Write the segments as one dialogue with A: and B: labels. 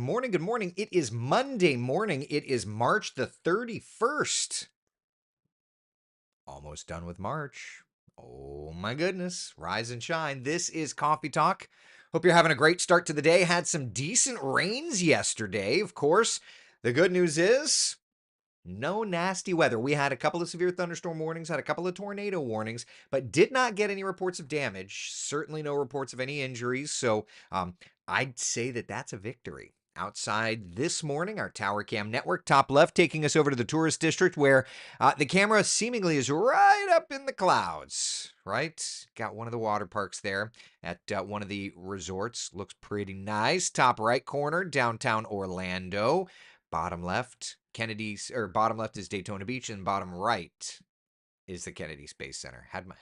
A: morning. Good morning. It is Monday morning. It is March the 31st. Almost done with March. Oh my goodness. Rise and shine. This is Coffee Talk. Hope you're having a great start to the day. Had some decent rains yesterday, of course. The good news is no nasty weather. We had a couple of severe thunderstorm warnings, had a couple of tornado warnings, but did not get any reports of damage. Certainly no reports of any injuries. So I'd say that that's a victory. Outside this morning, our Tower Cam network, top left, taking us over to the tourist district where the camera seemingly is right up in the clouds, right? Got one of the water parks there at one of the resorts. Looks pretty nice. Top right corner, downtown Orlando. Bottom left, Kennedy's, or bottom left is Daytona Beach, and bottom right is the Kennedy Space Center. Had my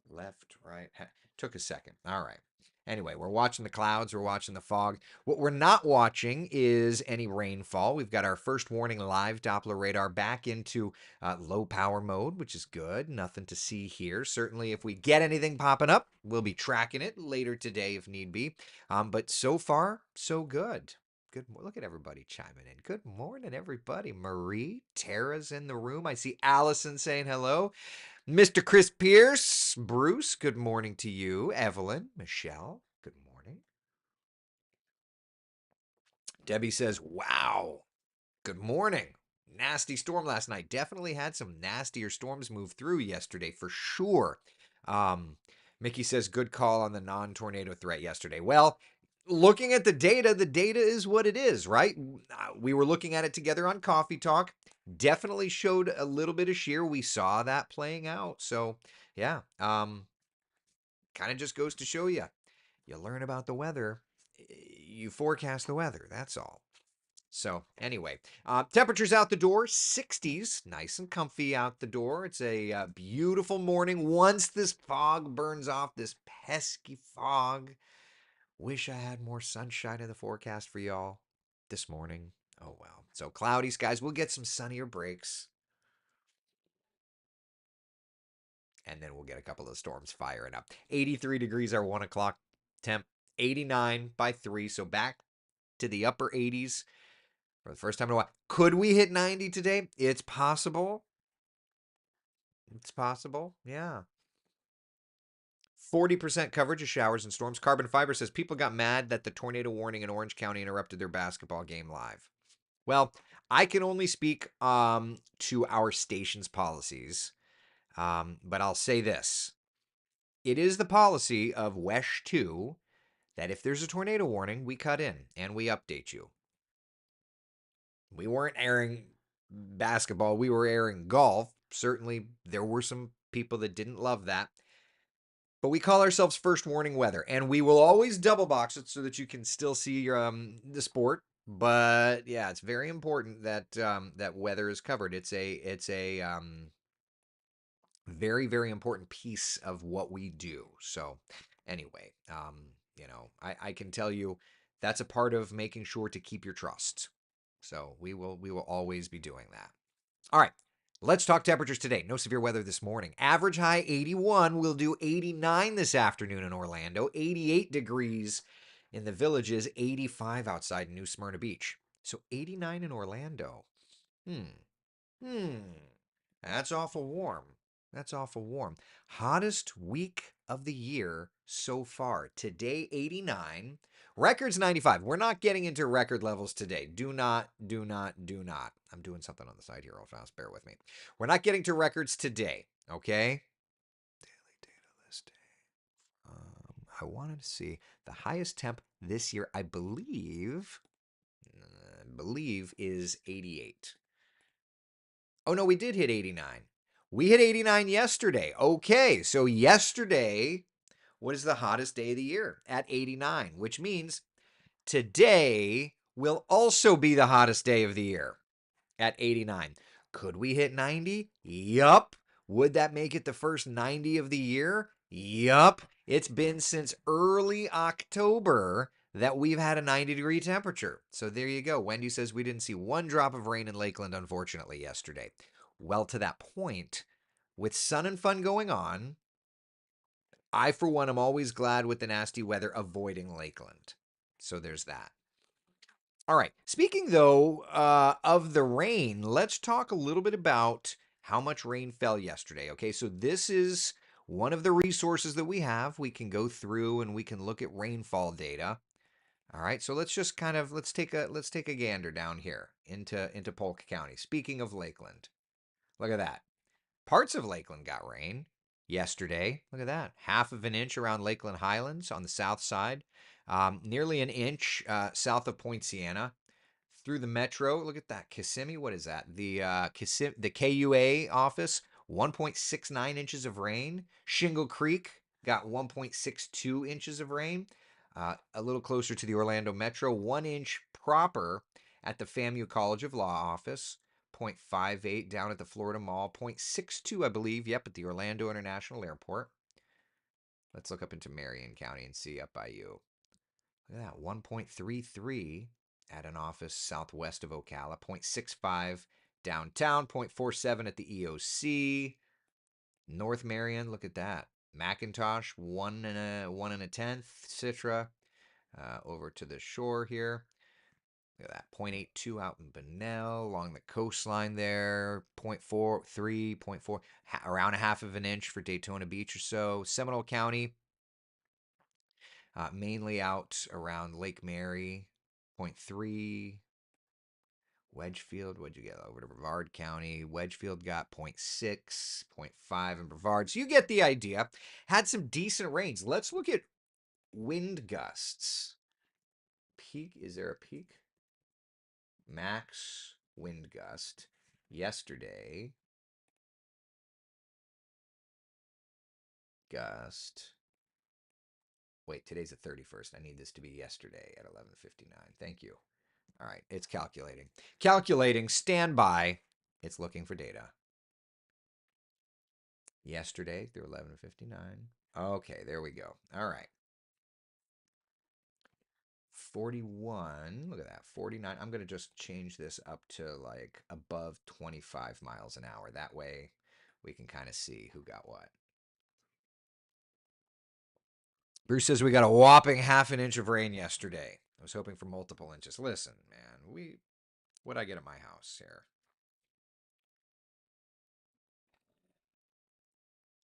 A: left, right, took a second. All right. Anyway, we're watching the clouds, we're watching the fog. What we're not watching is any rainfall. We've got our first warning live Doppler radar back into low power mode, which is good. Nothing to see here. Certainly, if we get anything popping up, we'll be tracking it later today if need be. But so far, so good. Good. Look at everybody chiming in. Good morning, everybody. Marie, Tara's in the room. I see Allison saying hello. Mr. Chris Pierce, Bruce, good morning to you. Evelyn, Michelle, good morning. Debbie says, wow, good morning. Nasty storm last night. Definitely had some nastier storms move through yesterday for sure. Um, Mickey says, good call on the non tornado threat yesterday. Well, looking at the data is what it is, right? We were looking at it together on Coffee Talk. Definitely showed a little bit of shear. We saw that playing out. So, yeah, kind of just goes to show you. You learn about the weather, you forecast the weather. That's all. So anyway, temperatures out the door, 60s, nice and comfy out the door. It's a beautiful morning. Once this fog burns off, this pesky fog, wish I had more sunshine in the forecast for y'all this morning. Oh well. So cloudy skies. We'll get some sunnier breaks, and then we'll get a couple of storms firing up. 83 degrees our 1 o'clock temp, 89 by 3. So back to the upper 80s for the first time in a while. Could we hit 90 today? It's possible. It's possible. Yeah. 40% coverage of showers and storms. Carbon Fiber says people got mad that the tornado warning in Orange County interrupted their basketball game live. Well, I can only speak to our station's policies, but I'll say this. It is the policy of WESH 2 that if there's a tornado warning, we cut in and we update you. We weren't airing basketball, we were airing golf. Certainly, there were some people that didn't love that. But we call ourselves First Warning Weather, and we will always double box it so that you can still see the sport. But yeah, it's very important that that weather is covered. It's a very very important piece of what we do. So anyway, I can tell you that's a part of making sure to keep your trust. So we will always be doing that. All right. Let's talk temperatures today. No severe weather this morning. Average high 81. We'll do 89 this afternoon in Orlando. 88 degrees in the Villages. 85 outside New Smyrna Beach. So 89 in Orlando. Hmm. That's awful warm. That's awful warm. Hottest week of the year so far. Today, 89. Records 95. We're not getting into record levels today. Do not, do not, do not. I'm doing something on the side here real fast. Bear with me. We're not getting to records today, okay? Daily data listing. I wanted to see the highest temp this year, I believe is 88. Oh, no, we did hit 89. We hit 89 yesterday. Okay, so yesterday was the hottest day of the year at 89, which means today will also be the hottest day of the year at 89. Could we hit 90? Yup. Would that make it the first 90 of the year? Yup. It's been since early October that we've had a 90-degree temperature. So there you go. Wendy says we didn't see one drop of rain in Lakeland, unfortunately, yesterday. Well, to that point, with sun and fun going on, I, for one, am always glad with the nasty weather avoiding Lakeland. So there's that. All right. Speaking though of the rain, let's talk a little bit about how much rain fell yesterday. Okay, so this is one of the resources that we have. We can go through and we can look at rainfall data. All right, so let's just kind of let's take a gander down here into Polk County. Speaking of Lakeland, look at that. Parts of Lakeland got rain yesterday. Look at that. Half of an inch around Lakeland Highlands on the south side. Nearly an inch south of Point Siena. Through the metro, look at that. Kissimmee, what is that? The KUA office, 1.69 inches of rain. Shingle Creek got 1.62 inches of rain. A little closer to the Orlando metro, 1 inch proper at the FAMU College of Law office. 0.58 down at the Florida Mall, 0.62, I believe, yep, at the Orlando International Airport. Let's look up into Marion County and see up by you. Look at that, 1.33 at an office southwest of Ocala, 0.65 downtown, 0.47 at the EOC. North Marion, look at that. McIntosh, 1 and a tenth. Citra, over to the shore here. Look at that, 0.82 out in Bunnell, along the coastline there, 0.43, 0.4, around a half of an inch for Daytona Beach or so. Seminole County, mainly out around Lake Mary, 0.3. Wedgefield, what'd you get over to Brevard County? Wedgefield got 0.6, 0.5 in Brevard. So you get the idea. Had some decent rains. Let's look at wind gusts. Peak, is there a peak? Max wind gust yesterday. Gust. Wait, today's the 31st. I need this to be yesterday at 11:59. Thank you. All right, it's calculating. Calculating, stand by. It's looking for data. Yesterday through 11:59. Okay, there we go. All right. 41. Look at that. 49. I'm going to just change this up to like above 25 miles an hour. That way we can kind of see who got what. Bruce says we got a whopping half an inch of rain yesterday. I was hoping for multiple inches. Listen, man, what'd I get at my house here?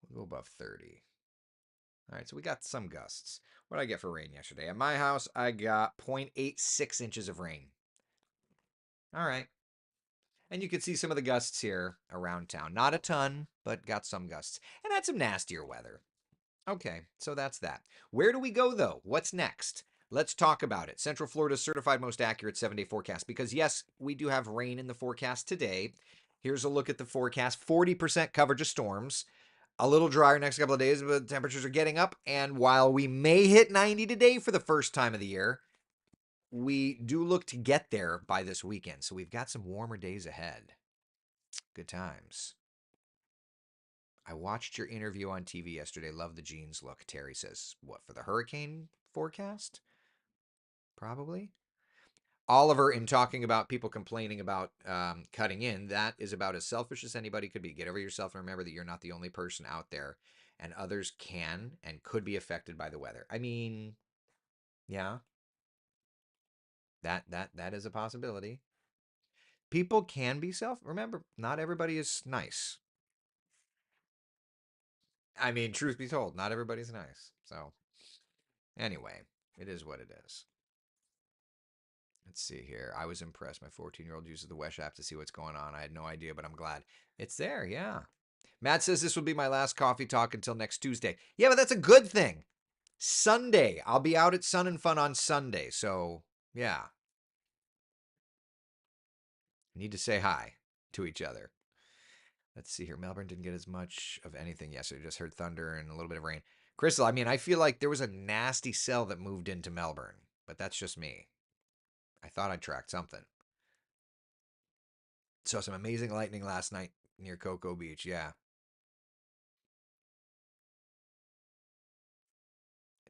A: We'll go above 30. All right, so we got some gusts. What did I get for rain yesterday? At my house, I got 0.86 inches of rain. All right. And you can see some of the gusts here around town. Not a ton, but got some gusts. And had some nastier weather. Okay, so that's that. Where do we go, though? What's next? Let's talk about it. Central Florida's certified most accurate 7-day forecast. Because, yes, we do have rain in the forecast today. Here's a look at the forecast 40% coverage of storms. A little drier next couple of days, but temperatures are getting up. And while we may hit 90 today for the first time of the year, we do look to get there by this weekend. So we've got some warmer days ahead. Good times. I watched your interview on TV yesterday. Love the jeans look. Terry says, what, for the hurricane forecast? Probably. Oliver, in talking about people complaining about cutting in, that is about as selfish as anybody could be. Get over yourself and remember that you're not the only person out there, and others can and could be affected by the weather. I mean, yeah, that is a possibility. People can be self. Remember, not everybody is nice. I mean, truth be told, not everybody's nice. So, anyway, it is what it is. Let's see here. I was impressed. My 14-year-old uses the Wesh app to see what's going on. I had no idea, but I'm glad it's there. Yeah. Matt says this will be my last coffee talk until next Tuesday. Yeah, but that's a good thing. Sunday. I'll be out at Sun and Fun on Sunday. So, yeah. Need to say hi to each other. Let's see here. Melbourne didn't get as much of anything yesterday. Just heard thunder and a little bit of rain. Crystal, I mean, I feel like there was a nasty cell that moved into Melbourne, but that's just me. I thought I tracked something. Saw some amazing lightning last night near Cocoa Beach. Yeah.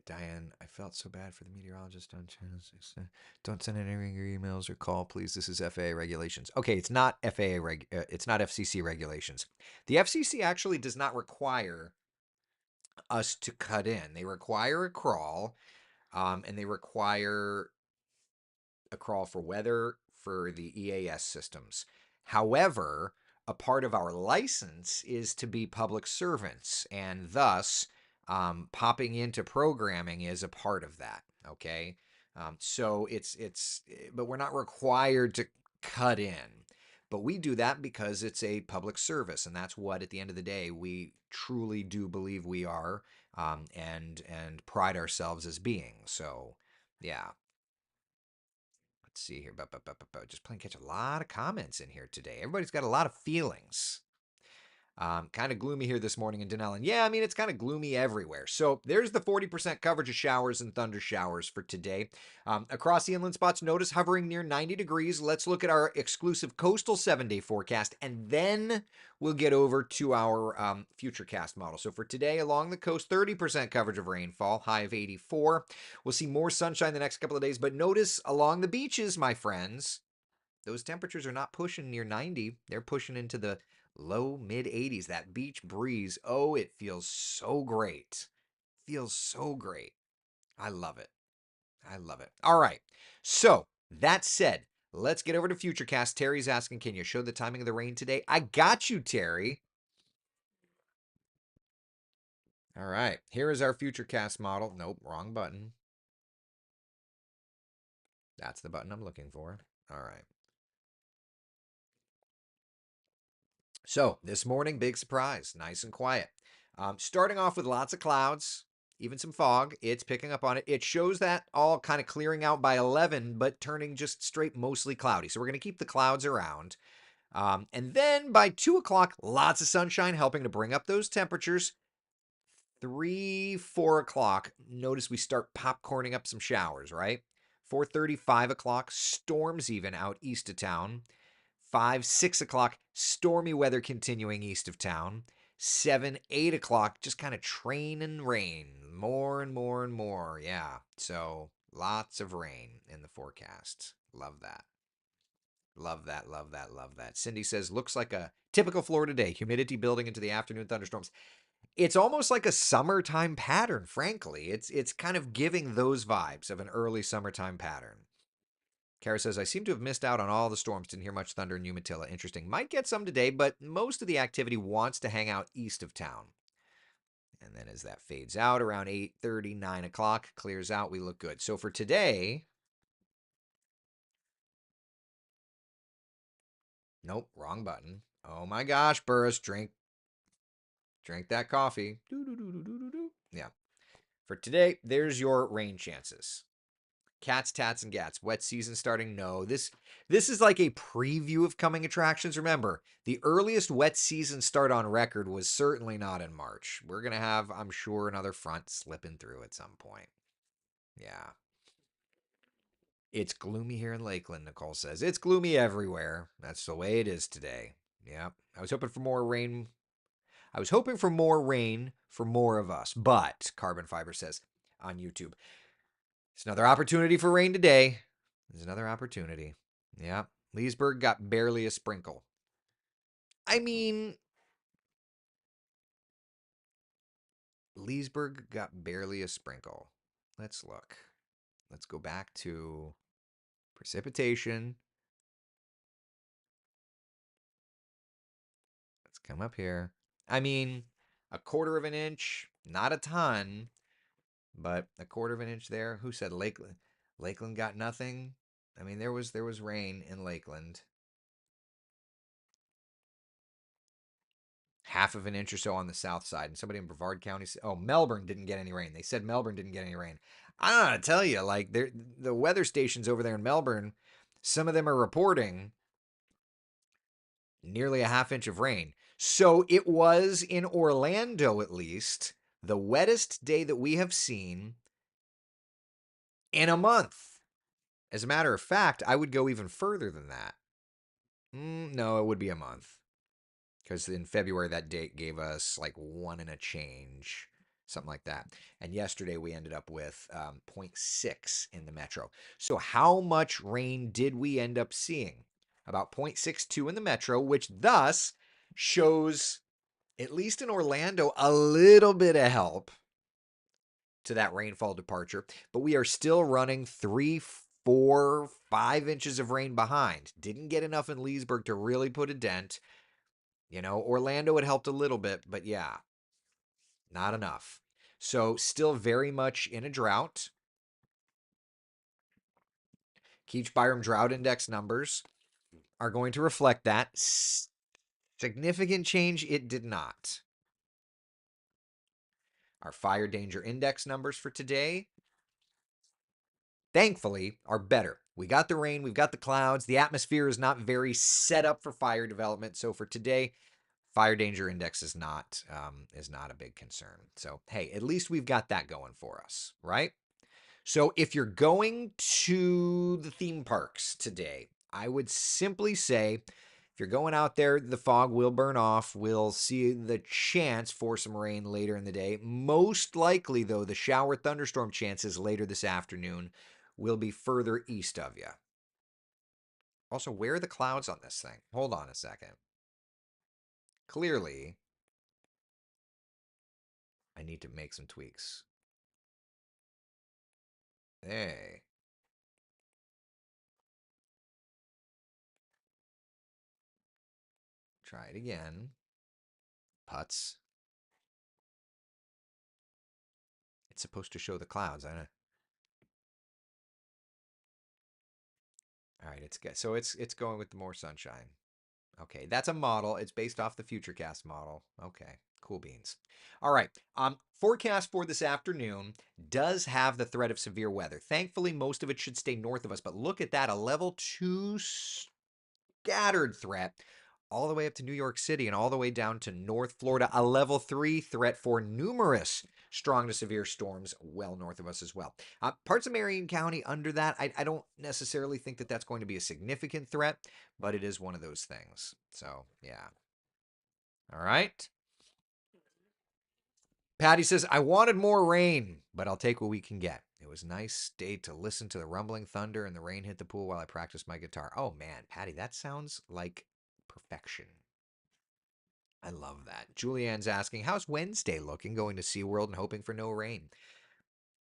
A: Diane, I felt so bad for the meteorologist on channel 6. Don't send any angry emails or call, please. This is FAA regulations. Okay, it's not it's not FCC regulations. The FCC actually does not require us to cut in. They require a crawl, and they require a crawl for weather for the EAS systems. However, a part of our license is to be public servants, and thus popping into programming is a part of that. Okay, so but we're not required to cut in. But we do that because it's a public service, and that's what, at the end of the day, we truly do believe we are, and pride ourselves as being. So, yeah. Let's see here. Just playing catch a lot of comments in here today. Everybody's got a lot of feelings. Kind of gloomy here this morning in Denellen. Yeah, I mean, it's kind of gloomy everywhere. So there's the 40% coverage of showers and thunder showers for today. Across the inland spots, notice hovering near 90 degrees. Let's look at our exclusive coastal 7-day forecast, and then we'll get over to our future cast model. So for today, along the coast, 30% coverage of rainfall, high of 84. We'll see more sunshine the next couple of days, but notice along the beaches, my friends, those temperatures are not pushing near 90. They're pushing into the low mid 80s. That beach breeze, oh, it feels so great. Feels so great. I love it. I love it. All right. So, that said, let's get over to Futurecast. Terry's asking, can you show the timing of the rain today? I got you, Terry. All right. Here is our Futurecast model. Nope, wrong button. That's the button I'm looking for. All right. So this morning, big surprise, nice and quiet. Starting off with lots of clouds, even some fog. It's picking up on it. It shows that all kind of clearing out by 11, but turning just straight mostly cloudy. So we're going to keep the clouds around. And then by 2 o'clock, lots of sunshine helping to bring up those temperatures. 3, 4 o'clock, notice we start popcorning up some showers, right? 4:30, 5 o'clock, storms even out east of town. 5, 6 o'clock, stormy weather continuing east of town. 7, 8 o'clock, just kind of train and rain. More and more and more. Yeah. So lots of rain in the forecast. Love that. Love that. Love that. Love that. Cindy says, looks like a typical Florida day. Humidity building into the afternoon thunderstorms. It's almost like a summertime pattern, frankly. It's kind of giving those vibes of an early summertime pattern. Kara says, I seem to have missed out on all the storms. Didn't hear much thunder in Umatilla. Interesting. Might get some today, but most of the activity wants to hang out east of town. And then as that fades out around 8:30, 9 o'clock, clears out, we look good. So for today, nope, wrong button. Oh my gosh, Burris, drink that coffee. Yeah. For today, there's your rain chances. Cats, tats, and gats. Wet season starting? No. This is like a preview of coming attractions. Remember, the earliest wet season start on record was certainly not in March. We're going to have, I'm sure, another front slipping through at some point. Yeah. It's gloomy here in Lakeland, Nicole says. It's gloomy everywhere. That's the way it is today. Yeah. I was hoping for more rain. I was hoping for more rain for more of us. But, Carbon Fiber says on YouTube, it's another opportunity for rain today. There's another opportunity. Yeah. Leesburg got barely a sprinkle. I mean, Leesburg got barely a sprinkle. Let's look. Let's go back to precipitation. Let's come up here. I mean, a quarter of an inch, not a ton, but a quarter of an inch there. Who said Lakeland? Lakeland got nothing. I mean, there was rain in Lakeland. Half of an inch or so on the south side. And somebody in Brevard County said, oh, Melbourne didn't get any rain. They said Melbourne didn't get any rain. I don't know how to tell you, like the weather stations over there in Melbourne, some of them are reporting nearly a half inch of rain. So it was in Orlando, at least, the wettest day that we have seen in a month. As a matter of fact, I would go even further than that. No, it would be a month. Because in February, that date gave us like 1 and a change, something like that. And yesterday, we ended up with 0.6 in the metro. So how much rain did we end up seeing? About 0.62 in the metro, which thus shows, at least in Orlando, a little bit of help to that rainfall departure. But we are still running 3 4, 5 inches of rain behind. Didn't get enough in Leesburg to really put a dent. Orlando had helped a little bit, but yeah, not enough. So still very much in a drought. Keach Byram drought index numbers are going to reflect that. Significant change, it did not. Our fire danger index numbers for today, thankfully, are better. We got the rain, we've got the clouds. The atmosphere is not very set up for fire development. So for today, fire danger index is not a big concern. So hey, at least we've got that going for us, right? So if you're going to the theme parks today, I would simply say if you're going out there, the fog will burn off. We'll see the chance for some rain later in the day. Most likely, though, the shower thunderstorm chances later this afternoon will be further east of you. Also, where are the clouds on this thing? Hold on a second. Clearly, I need to make some tweaks. Hey, try it again. Putz. It's supposed to show the clouds. I know. All right, it's good. So it's going with the more sunshine. Okay, that's a model. It's based off the Futurecast model. Okay, cool beans. All right. Forecast for this afternoon does have the threat of severe weather. Thankfully, most of it should stay north of us, but look at that, a level 2 scattered threat all the way up to New York City and all the way down to North Florida, a level 3 threat for numerous strong to severe storms well north of us as well. Parts of Marion County under that, I don't necessarily think that that's going to be a significant threat, but it is one of those things. So, yeah. All right. Patty says, I wanted more rain, but I'll take what we can get. It was a nice day to listen to the rumbling thunder and the rain hit the pool while I practiced my guitar. Oh, man, Patty, that sounds like perfection. I love that. Julianne's asking, how's Wednesday looking? Going to SeaWorld and hoping for no rain.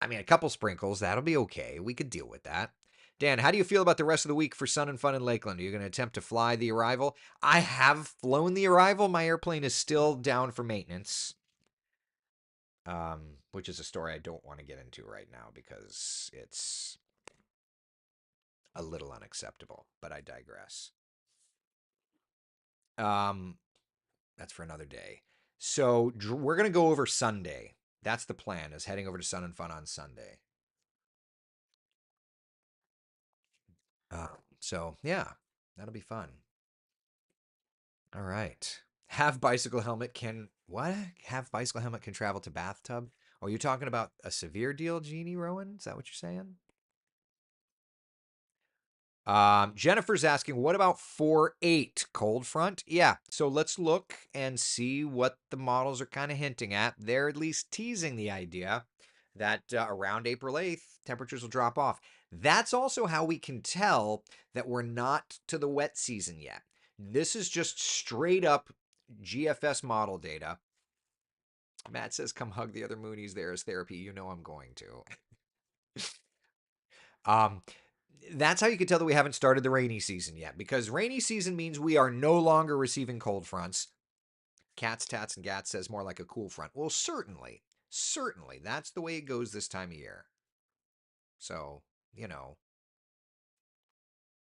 A: I mean, a couple sprinkles, that'll be okay. We could deal with that. Dan, how do you feel about the rest of the week for sun and fun in Lakeland? Are you going to attempt to fly the Arrival? I have flown the Arrival. My airplane is still down for maintenance, which is a story I don't want to get into right now because it's a little unacceptable, but I digress. Um, that's for another day. So we're going to go over Sunday. That's the plan, is heading over to Sun and Fun on Sunday. So yeah, that'll be fun. All right. Have bicycle helmet can what? Have bicycle helmet can travel to bathtub? Are you talking about a severe deal, Jeannie Rowan? Is that what you're saying? Jennifer's asking, what about 4.8 cold front? Yeah, so let's look and see what the models are kind of hinting at. They're at least teasing the idea that around April 8th, temperatures will drop off. That's also how we can tell that we're not to the wet season yet. This is just straight up GFS model data. Matt says, come hug the other Moonies there as therapy. You know I'm going to. Um, that's how you can tell that we haven't started the rainy season yet, because rainy season means we are no longer receiving cold fronts. Cats, tats, and gats says more like a cool front. Well, certainly, that's the way it goes this time of year. So, you know,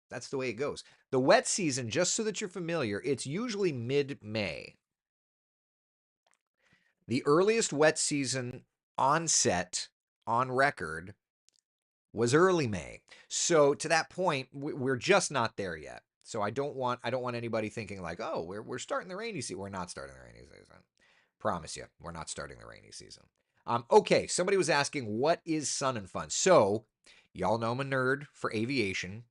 A: that's the way it goes. The wet season, just so that you're familiar, it's usually mid-May. The earliest wet season onset on record was early May. So to that point, we're just not there yet. So I don't want anybody thinking like, oh, we're starting the rainy season. We're not starting the rainy season. Promise you, we're not starting the rainy season. Okay, somebody was asking, what is Sun and Fun? So y'all know I'm a nerd for aviation.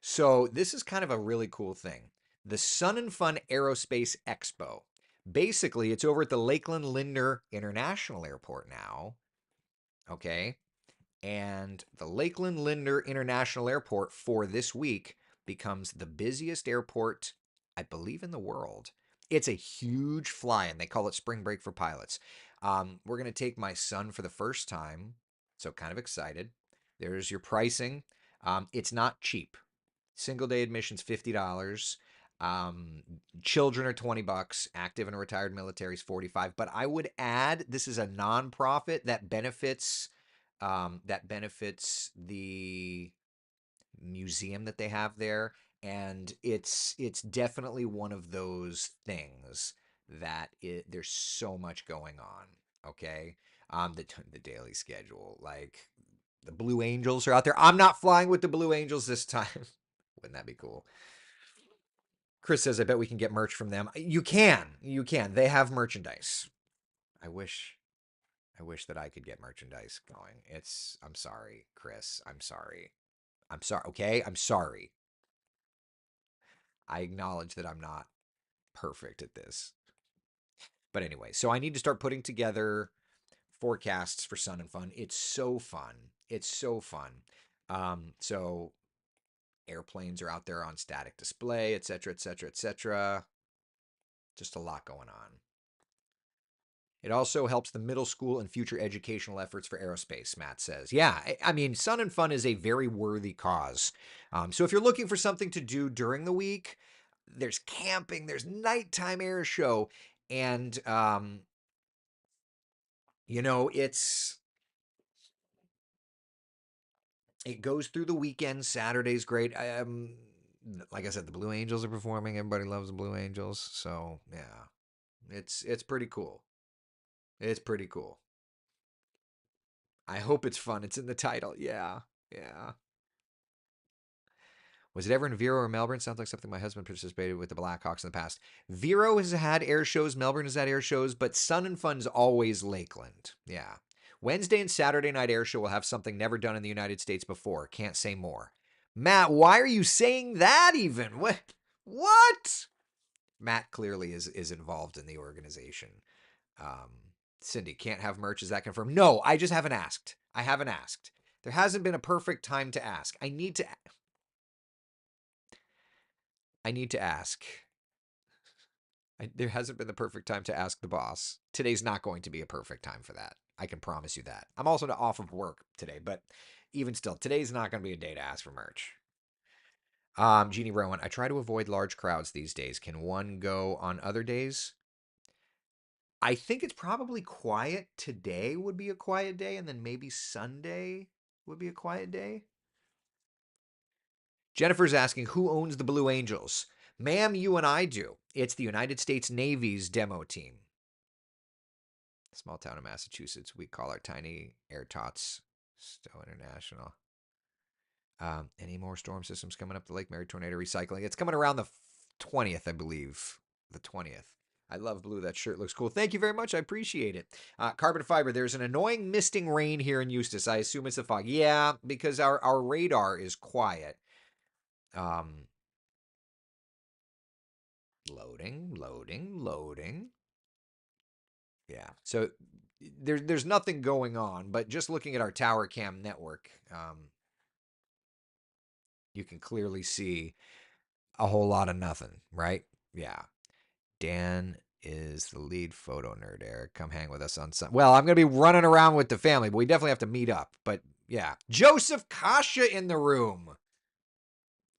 A: So this is kind of a really cool thing. The Sun and Fun Aerospace Expo. Basically, it's over at the Lakeland Linder International Airport now. Okay. And the Lakeland Linder International Airport for this week becomes the busiest airport, I believe, in the world. It's a huge fly-in. They call it spring break for pilots. We're going to take my son for the first time So kind of excited. There's your pricing. It's not cheap. Single day admissions $50. Um, Children are $20. Active and retired military is 45. But I would add this is a nonprofit that benefits the museum that they have there, and it's definitely one of those things there's so much going on. Okay, the daily schedule, like the Blue Angels are out there. I'm not flying with the Blue Angels this time. Wouldn't that be cool? Chris says, I bet we can get merch from them. You can. They have merchandise. I wish I wish that I could get merchandise going. I'm sorry, Chris. I'm sorry. I'm sorry. Okay, I'm sorry. I acknowledge that I'm not perfect at this. But anyway, so I need to start putting together forecasts for Sun and Fun. It's so fun. It's so fun. So airplanes are out there on static display, et cetera, et cetera, et cetera. Just a lot going on. It also helps the middle school and future educational efforts for aerospace, Matt says. Yeah, I mean, Sun and Fun is a very worthy cause. So if you're looking for something to do during the week, there's camping, there's nighttime air show, and you know, it goes through the weekend. Saturday's great. Like I said, the Blue Angels are performing. Everybody loves the Blue Angels, so yeah, it's pretty cool. It's pretty cool. I hope it's fun. It's in the title. Yeah, yeah. Was it ever in Vero or Melbourne? Sounds like something my husband participated with the Blackhawks in the past. Vero has had air shows, Melbourne has had air shows, but Sun and Fun's always Lakeland. Yeah. Wednesday and Saturday night air show will have something never done in the United States before. Can't say more. Matt, why are you saying that even? What? What? Matt clearly is involved in the organization. Um, Cindy, can't have merch. Is that confirmed? No, I just haven't asked. I haven't asked. There hasn't been a perfect time to ask. I need to ask. There hasn't been the perfect time to ask the boss. Today's not going to be a perfect time for that. I can promise you that. I'm also off of work today, but even still, today's not going to be a day to ask for merch. Jeannie Rowan, I try to avoid large crowds these days. Can one go on other days? I think it's probably quiet. Today would be a quiet day, and then maybe Sunday would be a quiet day. Jennifer's asking, who owns the Blue Angels? Ma'am, you and I do. It's the United States Navy's demo team. Small town in Massachusetts. We call our tiny air tots Stowe International. Any more storm systems coming up the Lake Mary tornado recycling? It's coming around the 20th, I believe. The 20th. I love blue. That shirt looks cool. Thank you very much. I appreciate it. Carbon fiber. There's an annoying misting rain here in Eustis. I assume it's the fog. Yeah, because our radar is quiet. Um, loading. Yeah. So there's nothing going on, but just looking at our tower cam network, you can clearly see a whole lot of nothing, right? Yeah. Dan is the lead photo nerd, Eric. Come hang with us on some. Well, I'm going to be running around with the family, but we definitely have to meet up. But yeah. Joseph Kasha in the room.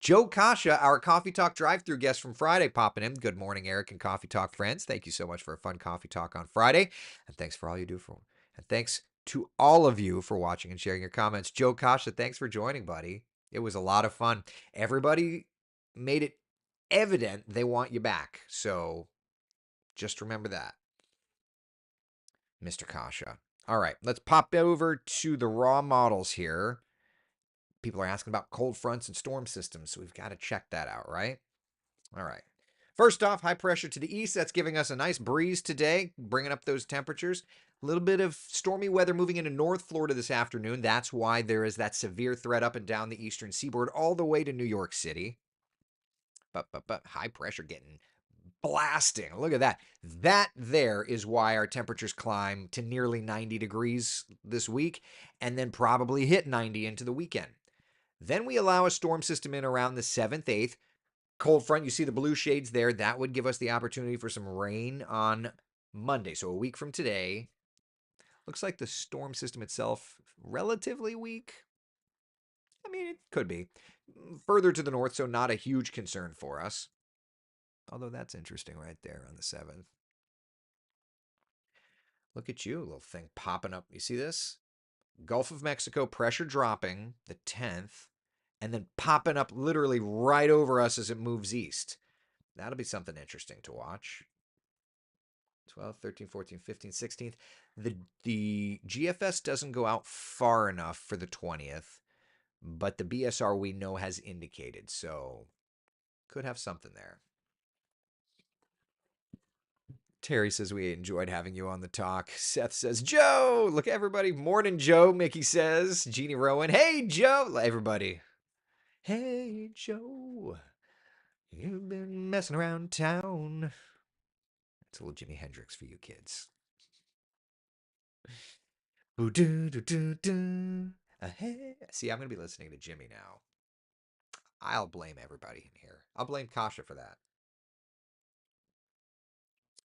A: Joe Kasha, our Coffee Talk drive-through guest from Friday, popping in. Good morning, Eric and Coffee Talk friends. Thank you so much for a fun Coffee Talk on Friday. And thanks for all you do for. And thanks to all of you for watching and sharing your comments. Joe Kasha, thanks for joining, buddy. It was a lot of fun. Everybody made it evident they want you back. So just remember that, Mr. Kasha. All right, let's pop over to the raw models here. People are asking about cold fronts and storm systems, so we've got to check that out, right? All right. First off, high pressure to the east. That's giving us a nice breeze today, bringing up those temperatures. A little bit of stormy weather moving into North Florida this afternoon. That's why there is that severe threat up and down the eastern seaboard all the way to New York City. But high pressure getting blasting. Look at that. That there is why our temperatures climb to nearly 90 degrees this week and then probably hit 90 into the weekend. Then we allow a storm system in around the 7th, 8th. Cold front, you see the blue shades there. That would give us the opportunity for some rain on Monday. So a week from today, Looks like the storm system itself relatively weak. I mean, it could be. Further to the north, so not a huge concern for us. Although that's interesting right there on the 7th. Look at you, little thing popping up. You see this? Gulf of Mexico pressure dropping the 10th, and then popping up literally right over us as it moves east. That'll be something interesting to watch. 12th, 13th, 14th, 15th, 16th. The GFS doesn't go out far enough for the 20th, but the BSR we know has indicated, so could have something there. Terry says we enjoyed having you on the talk. Seth says, Joe, look, everybody. Morning, Joe. Mickey says, Jeannie Rowan, hey, Joe. Everybody, hey, Joe. You've been messing around town. It's a little Jimi Hendrix for you kids. Ooh, doo, doo, doo, doo. Hey. See, I'm going to be listening to Jimmy now. I'll blame everybody in here. I'll blame Kasha for that.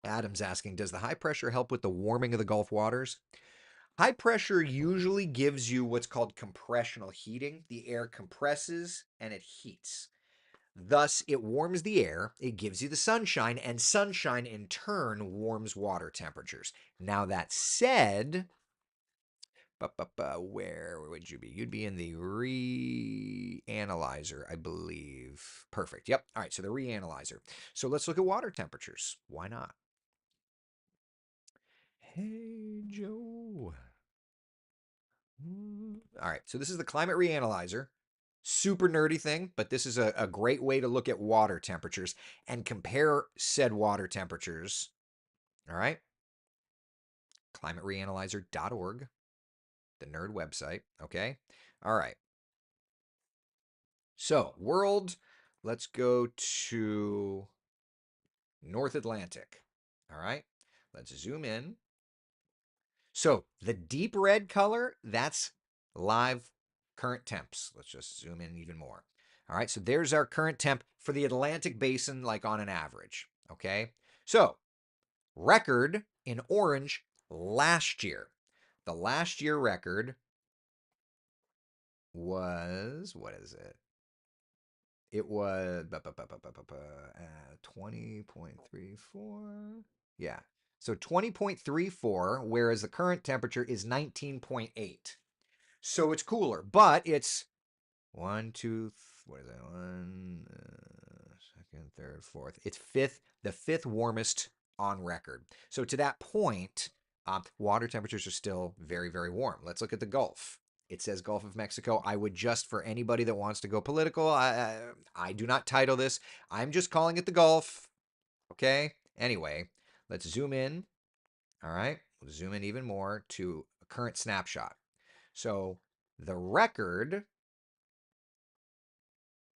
A: Adam's asking, does the high pressure help with the warming of the Gulf waters? High pressure usually gives you what's called compressional heating. The air compresses and it heats. Thus, it warms the air, it gives you the sunshine, and sunshine in turn warms water temperatures. Now, that said, where would you be? You'd be in the reanalyzer, I believe. Perfect. Yep. All right, so the reanalyzer. So let's look at water temperatures. Why not? Hey, Joe. All right, so this is the climate reanalyzer. Super nerdy thing, but this is a great way to look at water temperatures and compare said water temperatures. All right, climatereanalyzer.org, the nerd website. Okay, all right. So, world, let's go to North Atlantic. All right, let's zoom in. So, the deep red color, that's live current temps. Let's just zoom in even more. All right, so there's our current temp for the Atlantic basin, like on an average. Okay, so record in orange last year. The last year record was, what is it? It was 20.34. Yeah. So 20.34, whereas the current temperature is 19.8. So it's cooler, but it's one, two, what is that? One, second, third, fourth. It's the fifth warmest on record. So to that point, water temperatures are still very, very warm. Let's look at the Gulf. It says Gulf of Mexico. I would just, for anybody that wants to go political, I do not title this. I'm just calling it the Gulf. Okay? Anyway, let's zoom in. All right? We'll zoom in even more to a current snapshot. So the record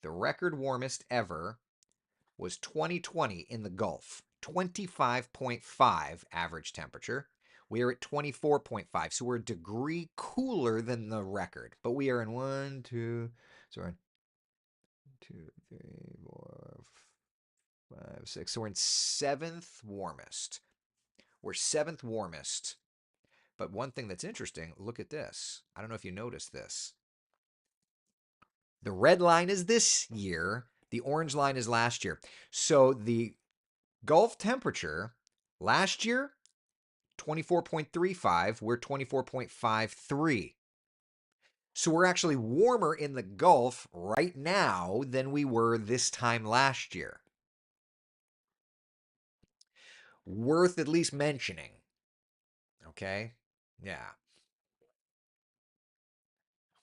A: warmest ever was 2020 in the Gulf, 25.5 average temperature. We are at 24.5, so we're a degree cooler than the record. But we are in 1, 2, sorry, 2, 3, 4, 5, 6. So we're in 7th warmest. We're 7th warmest. But one thing that's interesting, look at this. I don't know if you noticed this. The red line is this year. The orange line is last year. So the Gulf temperature last year, 24.35. We're 24.53. So we're actually warmer in the Gulf right now than we were this time last year. Worth at least mentioning. Okay? Yeah.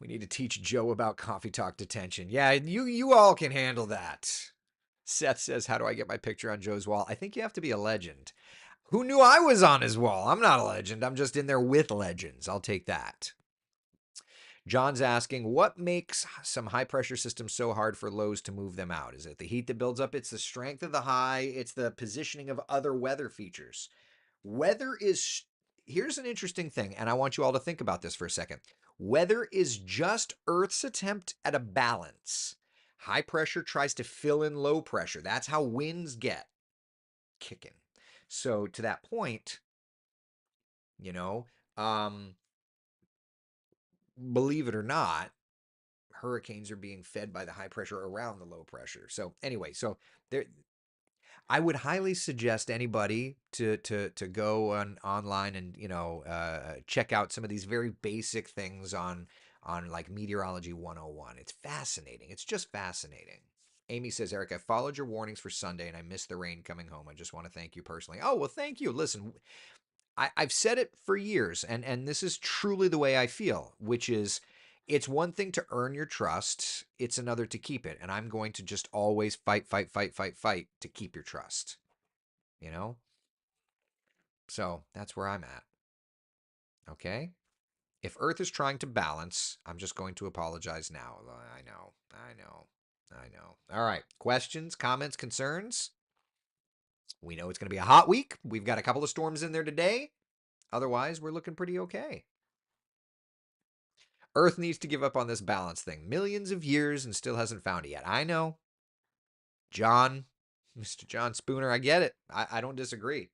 A: We need to teach Joe about coffee talk detention. Yeah, you all can handle that. Seth says, how do I get my picture on Joe's wall? I think you have to be a legend. Who knew I was on his wall? I'm not a legend. I'm just in there with legends. I'll take that. John's asking, what makes some high pressure systems so hard for lows to move them out? Is it the heat that builds up? It's the strength of the high. It's the positioning of other weather features. Weather is, here's an interesting thing, and I want you all to think about this for a second. Weather is just Earth's attempt at a balance. High pressure tries to fill in low pressure. That's how winds get kicking. So to that point, you know, Um, believe it or not, hurricanes are being fed by the high pressure around the low pressure. So anyway, so there, I would highly suggest anybody to go online and check out some of these very basic things on like Meteorology 101. It's fascinating. It's just fascinating. Amy says, Eric, I followed your warnings for Sunday and I missed the rain coming home. I just want to thank you personally. Oh, well, thank you. Listen, I've said it for years, and this is truly the way I feel, which is it's one thing to earn your trust, it's another to keep it. And I'm going to just always fight, fight, fight, fight, fight to keep your trust, you know? So that's where I'm at. Okay? If Earth is trying to balance, I'm just going to apologize now. I know, I know, I know. All right. Questions, comments, concerns? We know it's going to be a hot week. We've got a couple of storms in there today. Otherwise, we're looking pretty okay. Earth needs to give up on this balance thing. Millions of years and still hasn't found it yet. I know. John, Mr. John Spooner, I get it. I don't disagree.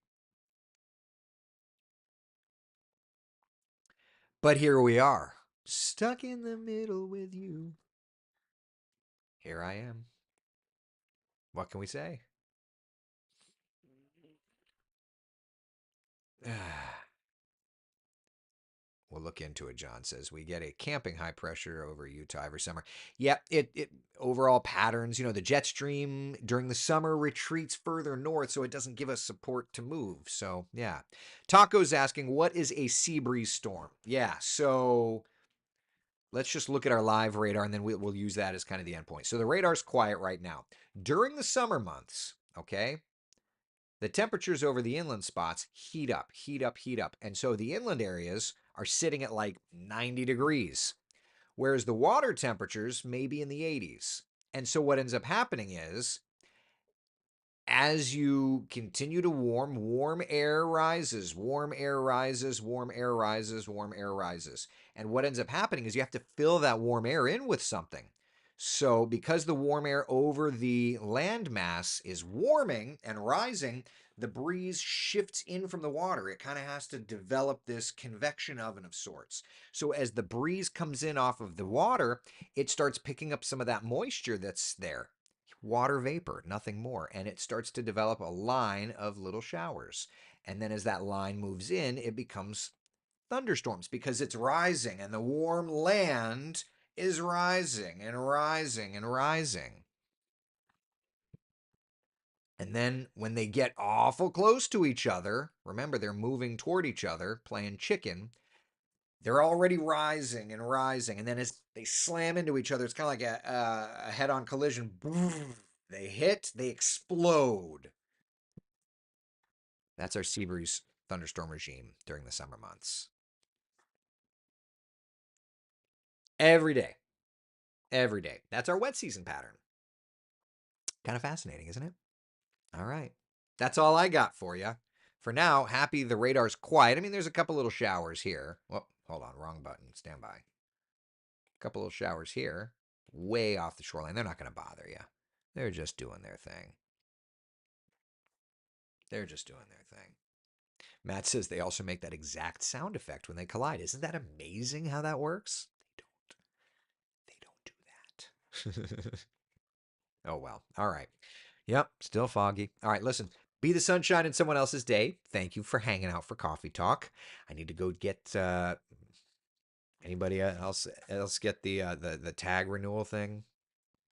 A: But here we are, stuck in the middle with you. Here I am. What can we say? We'll look into it, John says. We get a camping high pressure over Utah every summer. Yeah, it overall patterns, the jet stream during the summer retreats further north, so it doesn't give us support to move. So, yeah. Taco's asking, what is a sea breeze storm? Yeah, so let's just look at our live radar and then we'll use that as kind of the endpoint. So the radar's quiet right now. During the summer months, okay, the temperatures over the inland spots heat up, heat up, heat up. And so the inland areas are sitting at like 90 degrees, whereas the water temperatures may be in the 80s. And so what ends up happening is as you continue to warm air rises, warm air rises, warm air rises, warm air rises. And what ends up happening is you have to fill that warm air in with something. So, because the warm air over the landmass is warming and rising, the breeze shifts in from the water. It kind of has to develop this convection oven of sorts. So, as the breeze comes in off of the water, it starts picking up some of that moisture that's there, water vapor, nothing more. And it starts to develop a line of little showers. And then as that line moves in, it becomes thunderstorms because it's rising and the warm land is rising and rising and rising. And then when they get awful close to each other, remember they're moving toward each other, playing chicken, they're already rising and rising. And then as they slam into each other, it's kind of like a head on collision. They hit, they explode. That's our sea breeze thunderstorm regime during the summer months. Every day. Every day. That's our wet season pattern. Kind of fascinating, isn't it? All right. That's all I got for you. For now, happy the radar's quiet. I mean, there's a couple little showers here. Well, hold on, wrong button. Stand by. A couple little showers here, way off the shoreline. They're not going to bother you. They're just doing their thing. They're just doing their thing. Matt says they also make that exact sound effect when they collide. Isn't that amazing how that works? They don't do that. Oh, well. All right. Yep. Still foggy. All right. Listen, be the sunshine in someone else's day. Thank you for hanging out for coffee talk. I need to go get anybody else get the tag renewal thing.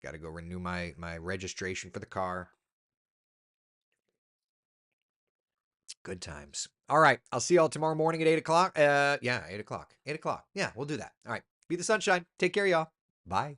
A: Got to go renew my registration for the car. Good times. All right. I'll see y'all tomorrow morning at 8 o'clock. Yeah, 8 o'clock. 8 o'clock. Yeah, we'll do that. All right. Be the sunshine. Take care, y'all. Bye.